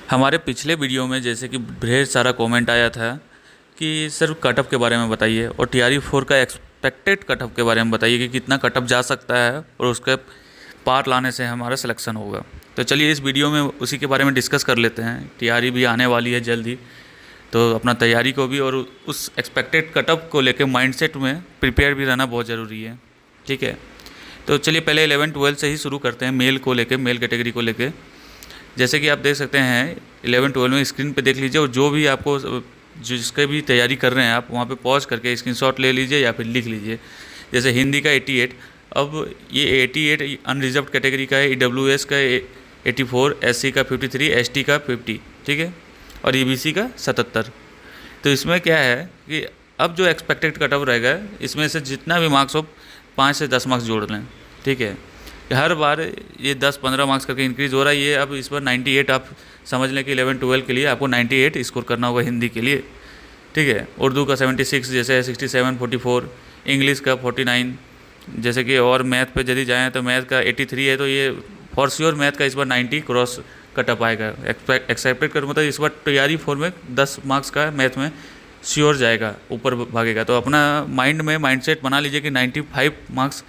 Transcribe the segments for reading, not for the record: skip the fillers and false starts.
हमारे पिछले वीडियो में जैसे कि ढेर सारा कमेंट आया था कि सर कटअप के बारे में बताइए और TRE 4 का एक्सपेक्टेड कटअप के बारे में बताइए कि कितना कटअप जा सकता है और उसके पार लाने से हमारा सिलेक्शन होगा। तो चलिए इस वीडियो में उसी के बारे में डिस्कस कर लेते हैं। TRE भी आने वाली है जल्द ही, तो अपना तैयारी को भी और उस एक्सपेक्टेड कटअप को लेकर माइंडसेट में प्रिपेयर भी रहना बहुत ज़रूरी है। ठीक है, तो चलिए पहले 11-12 से ही शुरू करते हैं। मेल को लेके, मेल कैटेगरी को लेके जैसे कि आप देख सकते हैं 11-12 में स्क्रीन पे देख लीजिए, और जो भी आपको जिसके भी तैयारी कर रहे हैं आप वहाँ पे पॉज करके स्क्रीनशॉट ले लीजिए या फिर लिख लीजिए। जैसे हिंदी का 88, अब ये 88 अनरिजर्व्ड कैटेगरी का है, EWS का 84, SC का 53, ST का 50, ठीक है, और EBC का 77। तो इसमें क्या है कि अब जो एक्सपेक्टेड कटअप रहेगा इसमें से जितना भी मार्क्स हो 5 से 10 मार्क्स जोड़ लें। ठीक है, हर बार ये 10-15 मार्क्स करके इंक्रीज़ हो रहा है। ये अब इस बार 98 आप समझ लें कि 11-12 के लिए आपको 98 स्कोर करना होगा हिंदी के लिए। ठीक है, उर्दू का 76 जैसे है, 67, 44, इंग्लिश का 49 जैसे कि, और मैथ पे यदि जाएँ तो मैथ का 83 है, तो ये फॉर श्योर मैथ का इस बार 90 क्रॉस कटअप आएगा। एक्सेप्टेड कर मतलब इस बार TRE 4 में 10 मार्क्स का मैथ में श्योर जाएगा, ऊपर भागेगा। तो अपना माइंड में माइंडसेट बना लीजिए कि 95 मार्क्स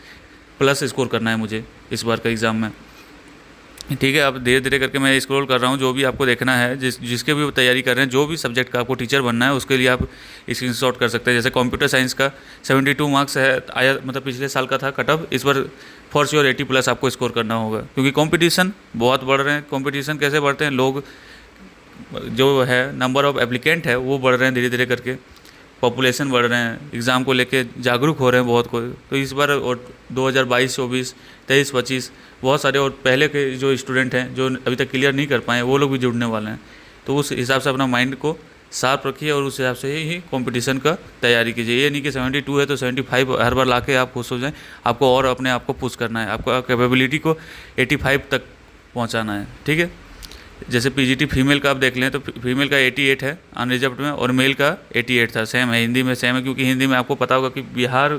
प्लस स्कोर करना है मुझे इस बार का एग्ज़ाम में। ठीक है, अब धीरे धीरे करके मैं स्क्रॉल कर रहा हूँ। जो भी आपको देखना है, जिसके भी तैयारी कर रहे हैं, जो भी सब्जेक्ट का आपको टीचर बनना है, उसके लिए आप स्क्रीनशॉट कर सकते हैं। जैसे कंप्यूटर साइंस का 72 मार्क्स है आया, मतलब पिछले साल का था कटअप, इस बार फॉर श्योर 80 प्लस आपको स्कोर करना होगा, क्योंकि कंपटीशन बहुत बढ़ रहे हैं। कंपटीशन कैसे बढ़ते हैं, लोग जो है नंबर ऑफ एप्लीकेंट है वो बढ़ रहे हैं धीरे धीरे करके, पॉपुलेशन बढ़ रहे हैं, एग्ज़ाम को लेके जागरूक हो रहे हैं बहुत कोई। तो इस बार और 2022-24, 23-25 बहुत सारे और पहले के जो स्टूडेंट हैं जो अभी तक क्लियर नहीं कर पाए वो लोग भी जुड़ने वाले हैं। तो उस हिसाब से अपना माइंड को शार्प रखिए और उस हिसाब से ही कंपटीशन का तैयारी कीजिए। ये नहीं कि 72 है तो 75 हर बार लाके आप खुश हो जाएं। आपको और अपने आप को पुश करना है, आपको कैपेबिलिटी को 85 तक पहुँचाना है। ठीक है, जैसे PGT फीमेल का आप देख लें तो फीमेल का 88 है अनरिजर्व्ड में, और मेल का 88 था। सेम है, हिंदी में सेम है, क्योंकि हिंदी में आपको पता होगा कि बिहार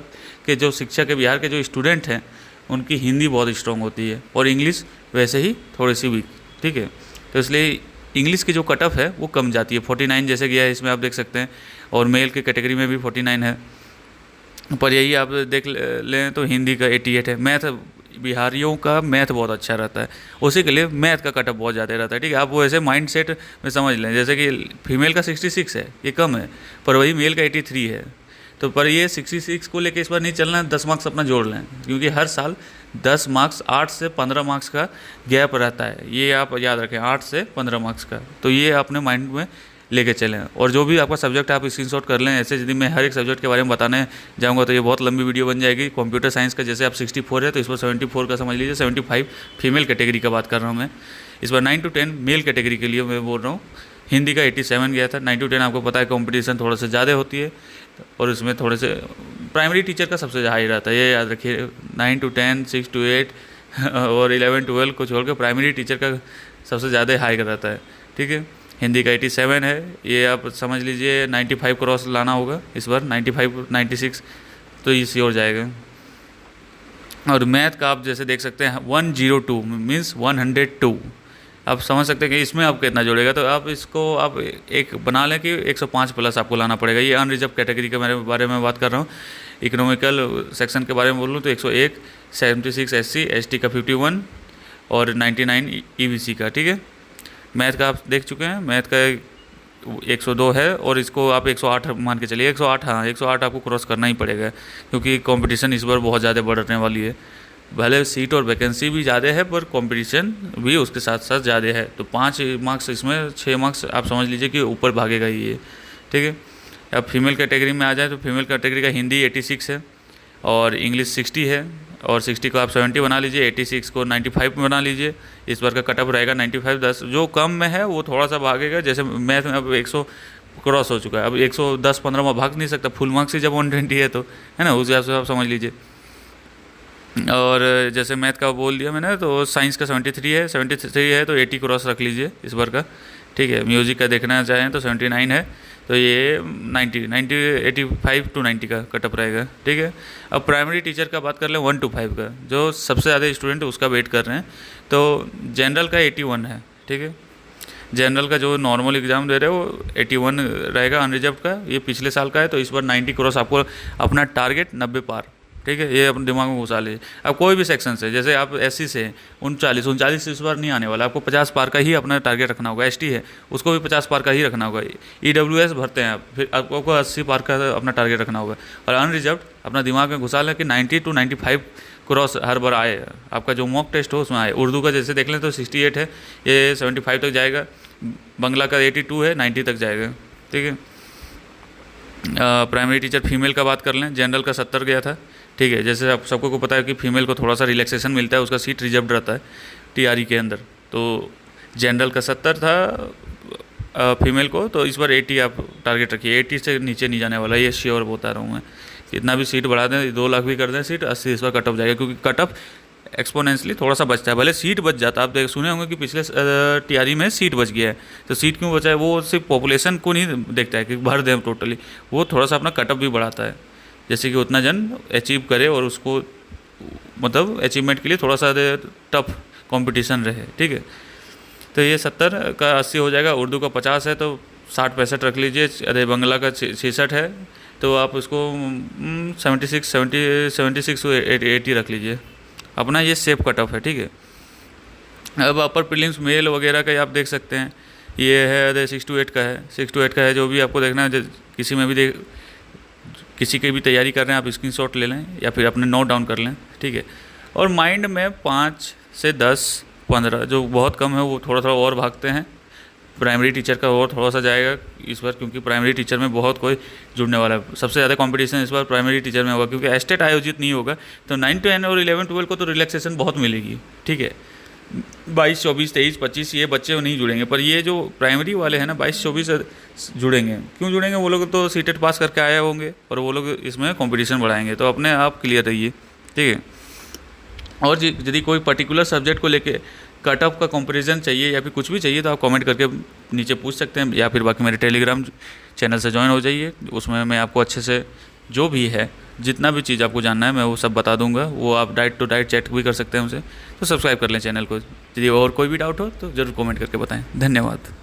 के जो शिक्षक है, बिहार के जो स्टूडेंट हैं, उनकी हिंदी बहुत स्ट्रॉन्ग होती है और इंग्लिश वैसे ही थोड़ी सी वीक। ठीक है, तो इसलिए इंग्लिश की जो कटअप है वो कम जाती है। 49 जैसे गया है इसमें आप देख सकते हैं, और मेल के कैटेगरी में भी 49 है। पर यही आप देख लें तो हिंदी का 88 है। मैथ, बिहारियों का मैथ बहुत अच्छा रहता है, उसी के लिए मैथ का कटअप बहुत ज़्यादा रहता है। ठीक है, आप वो ऐसे माइंड सेट में समझ लें। जैसे कि फीमेल का 66 है, ये कम है, पर वही मेल का 83 है। तो पर ये 66 को लेके इस बार नहीं चलना है, 10 मार्क्स अपना जोड़ लें, क्योंकि हर साल 10 मार्क्स, 8 से 15 मार्क्स का गैप रहता है। ये आप याद रखें, 8 से 15 मार्क्स का। तो ये अपने माइंड में लेके चलें, और जो भी आपका सब्जेक्ट आप स्क्रीनशॉट कर लें। ऐसे यदि मैं हर एक सब्जेक्ट के बारे में बताने जाऊंगा तो ये बहुत लंबी वीडियो बन जाएगी। कंप्यूटर साइंस का जैसे आप 64 है तो इस बार 74 का समझ लीजिए। 75 फीमेल कैटेगरी का बात कर रहा हूँ मैं। इस बार 9 to 10 मेल कैटेगरी के लिए मैं बोल रहा हूँ। हिंदी का 87 गया था। 9 to 10 आपको पता है कॉम्पिटिशन थोड़ा सा ज़्यादा होती है, और इसमें थोड़े से प्राइमरी टीचर का सबसे हाई रहता है, ये याद रखिए। 9 to 10, 6 to 8 और 11-12 को छोड़ कर प्राइमरी टीचर का सबसे ज़्यादा हाई रहता है। ठीक है, हिंदी का 87 है, ये आप समझ लीजिए 95 क्रॉस लाना होगा इस बार। 95, 96 तो ये श्योर जाएगा। और मैथ का आप जैसे देख सकते हैं 102 मीन्स 102, आप समझ सकते हैं कि इसमें आप कितना जोड़ेगा। तो आप इसको आप एक बना लें कि 105 प्लस आपको लाना पड़ेगा। ये अनरिजर्व कैटेगरी के बारे में बात कर रहा हूँ। इकोनॉमिकल सेक्शन के बारे में बोल लूँ तो 101, 76 SC, ST का 51 और 99 EBC का। ठीक है, मैथ का आप देख चुके हैं, मैथ का 102 है, और इसको आप 108 मान के चलिए। 108, हाँ 108 आपको क्रॉस करना ही पड़ेगा, क्योंकि कंपटीशन इस बार बहुत ज़्यादा बढ़ने वाली है। भले सीट और वैकेंसी भी ज़्यादा है, पर कंपटीशन भी उसके साथ साथ ज़्यादा है। तो 5 मार्क्स इसमें, 6 मार्क्स आप समझ लीजिए कि ऊपर भागेगा ही ये। ठीक है, अब फीमेल कैटेगरी में आ जाए तो फीमेल कैटेगरी का हिंदी 86 है, और इंग्लिश 60 है, और 60 को आप 70 बना लीजिए, 86 को 95 में बना लीजिए। इस बार का कटअप रहेगा 95, 10 जो कम में है वो थोड़ा सा भागेगा। जैसे मैथ में अब 100 क्रॉस हो चुका है, अब 110-15 में भाग नहीं सकता, फुल मार्क्स ही जब 120 है तो, है ना, उस हिसाब से आप समझ लीजिए। और जैसे मैथ का बोल दिया मैंने, तो साइंस का 73 है तो 80 क्रॉस रख लीजिए इस बार का। ठीक है, म्यूज़िक का देखना चाहें तो 79 है, तो ये 85 to 90 का कटअप रहेगा। ठीक है, अब प्राइमरी टीचर का बात कर लें 1 to 5 का, जो सबसे ज़्यादा स्टूडेंट उसका वेट कर रहे हैं। तो जनरल का 81 है। ठीक है, जनरल का जो नॉर्मल एग्ज़ाम दे रहे हो 81 रहेगा अनरिजर्व का, ये पिछले साल का है, तो इस बार 90 क्रॉस आपको अपना टारगेट 90 पार, ठीक है, ये अपने दिमाग में घुसा लीजिए। अब कोई भी सेक्शन से, जैसे आप एससी से 39 इस बार नहीं आने वाला, आपको 50 पार का ही अपना टारगेट रखना होगा। एसटी है उसको भी 50 पार का ही रखना होगा। ईडब्ल्यूएस भरते हैं आप, फिर आपको 80 पार का अपना टारगेट रखना होगा। और अनरिजर्व अपना दिमाग में घुसा लें कि 90 to 95 क्रॉस हर बार आए, आपका जो मॉक टेस्ट हो उसमें आए। उर्दू का जैसे देख लें तो 68 है, ये 75 तक जाएगा। बंगला का 82 है, 90 तक जाएगा, ठीक है। प्राइमरी टीचर फीमेल का बात कर लें, जनरल का 70 गया था, ठीक है। जैसे आप सबको को पता है कि फीमेल को थोड़ा सा रिलैक्सेशन मिलता है, उसका सीट रिजर्व रहता है टीआरई के अंदर, तो जनरल का 70 था फीमेल को, तो इस बार 80 आप टारगेट रखिए, 80 से नीचे नहीं जाने वाला, ये श्योर बता रहा हूँ मैं। इतना भी सीट बढ़ा दें, 2 लाख भी कर दें सीट, 80 इस बार कट ऑफ जाएगा, क्योंकि कट ऑफ एक्सपोनेंशियली थोड़ा सा बचता है। भले सीट बच जाता है, आप सुने होंगे कि पिछले टीआरई में सीट बच गया है, तो सीट क्यों बचा है, वो सिर्फ पॉपुलेशन को नहीं देखता है कि भर दें टोटली, वो थोड़ा सा अपना कट ऑफ भी बढ़ाता है, जैसे कि उतना जन अचीव करे और उसको मतलब अचीवमेंट के लिए थोड़ा सा टफ कंपटीशन रहे, ठीक है। तो ये 70 का 80 हो जाएगा। उर्दू का 50 है तो 60-65 रख लीजिए। अरे बंगला का 66 है तो आप उसको 76 को 80 रख लीजिए, अपना ये सेफ कट ऑफ है, ठीक है। अब अपर प्रीलिम्स मेल वगैरह का आप देख सकते हैं, ये है अरे 6 to 8 का है, 6 to 8 का है, जो भी आपको देखना है, किसी में भी किसी की भी तैयारी कर रहे हैं आप स्क्रीनशॉट ले लें या फिर अपने नोट डाउन कर लें, ठीक है। और माइंड में 5 से 10 15 जो बहुत कम है, वो थोड़ा थोड़ा और भागते हैं। प्राइमरी टीचर का और थोड़ा सा जाएगा इस बार, क्योंकि प्राइमरी टीचर में बहुत कोई जुड़ने वाला है। सबसे ज़्यादा कंपटीशन इस बार प्राइमरी टीचर में होगा, क्योंकि एस्टेट आयोजित नहीं होगा, तो 9 to 10 और 11-12 को तो रिलैक्सेशन बहुत मिलेगी, ठीक है। 22, 24, 23, 25 ये बच्चे नहीं जुड़ेंगे, पर ये जो प्राइमरी वाले हैं ना 22, 24 जुड़ेंगे। क्यों जुड़ेंगे? वो लोग तो सीटेट पास करके आए होंगे और वो लोग इसमें कंपटीशन बढ़ाएंगे, तो अपने आप क्लियर रहिए, ठीक है। और यदि कोई पर्टिकुलर सब्जेक्ट को लेके कट ऑफ का कंपैरिजन चाहिए या फिर कुछ भी चाहिए, तो आप कमेंट करके नीचे पूछ सकते हैं, या फिर बाकी मेरे टेलीग्राम चैनल से ज्वाइन हो जाइए। उसमें मैं आपको अच्छे से जो भी है, जितना भी चीज़ आपको जानना है, मैं वो सब बता दूंगा। वो आप डायरेक्ट टू डायरेक्ट चैट भी कर सकते हैं मुझसे। तो सब्सक्राइब कर लें चैनल को। यदि और कोई भी डाउट हो तो ज़रूर कमेंट करके बताएं। धन्यवाद।